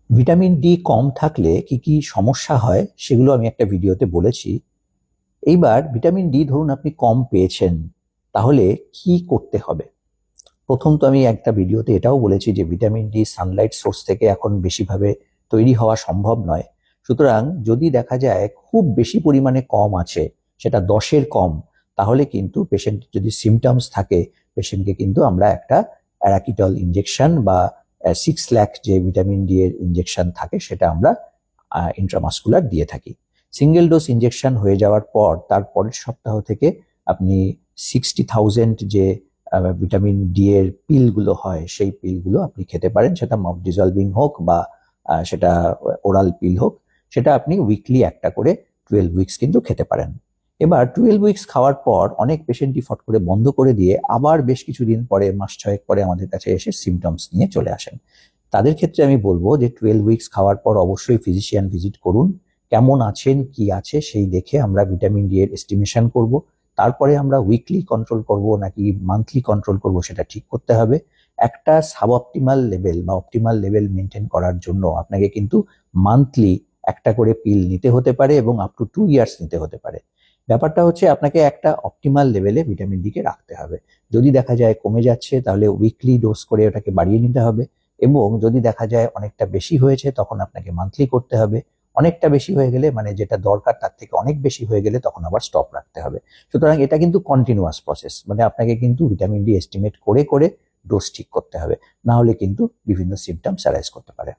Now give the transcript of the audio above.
Vitamin D কম থাকলে কি কি সমস্যা হয় সেগুলো আমি একটা ভিডিওতে বলেছি। এইবার ভিটামিন ডি ধরুন আপনি কম পেয়েছেন, তাহলে কি করতে হবে? প্রথম তো আমি একটা ভিডিওতে এটাও বলেছি যে ভিটামিন ডি সানলাইট সোর্স থেকে এখন বেশিভাবে তৈরি হওয়া সম্ভব নয়। সুতরাং যদি দেখা যায় খুব বেশি পরিমাণে কম আছে, সেটা 10-এর কম, তাহলে কিন্তু পেশেন্ট যদি সিমটমস থাকে, পেশেন্টকে কিন্তু আমরা একটা অ্যারাকিটল ইনজেকশন বা 6 লাখ যে ভিটামিন ডি এর ইনজেকশন থাকে সেটা আমরা ইন্ট্রামাস্কুলার দিয়ে থাকি। সিঙ্গেল ডোজ ইনজেকশন হয়ে যাওয়ার পর তার পরের সপ্তাহ থেকে আপনি 60,000 যে ভিটামিন ডি এর পিলগুলো হয় সেই পিলগুলো আপনি খেতে পারেন, সেটা মাউথ ডিজলভিং হোক বা সেটা ওরাল পিল হোক, সেটা আপনি উইকলি একটা করে 12 উইকস কিন্তু খেতে পারেন। এবার 12 উইকস খাওয়ার পর অনেক পেশেন্টই ফট করে বন্ধ করে দিয়ে আবার বেশ কিছুদিন পরে, মাস ছয়েক পরে আমাদের কাছে এসে সিমটমস নিয়ে চলে আসেন। তাদের ক্ষেত্রে আমি বলবো যে 12 উইকস খাওয়ার পর অবশ্যই ফিজিশিয়ান ভিজিট করুন। কেমন আছেন, কি আছে সেই দেখে আমরা ভিটামিন ডি এর এস্টিমেশন করব। তারপরে আমরা উইকলি কন্ট্রোল করব নাকি মান্থলি কন্ট্রোল করব সেটা ঠিক করতে হবে। একটা সাব অপটিমাল লেভেল বা অপটিমাল লেভেল মেনটেন করার জন্য আপনাকে কিন্তু মান্থলি একটা করে পিল নিতে হতে পারে এবং আপ টু 2 ইয়ার্স নিতে হতে পারে। ব্যাপারটা হচ্ছে আপনাকে একটা অপটিমাল লেভেলে ভিটামিন ডি কে রাখতে হবে। যদি দেখা যায় কমে যাচ্ছে তাহলে উইকলি ডোজ করে ওটাকে বাড়িয়ে নিতে হবে, এবং যদি দেখা যায় অনেকটা বেশি হয়েছে তখন আপনাকে মান্থলি করতে হবে। অনেকটা বেশি হয়ে গেলে, মানে যেটা দরকার তার থেকে অনেক বেশি হয়ে গেলে, তখন আবার স্টপ রাখতে হবে। সুতরাং এটা কিন্তু কন্টিনিউয়াস প্রসেস, মানে আপনাকে কিন্তু ভিটামিন ডি এস্টিমেট করে করে ডোজ ঠিক করতে হবে, না হলে কিন্তু বিভিন্ন সিমটমস অ্যারাইজ করতে পারে।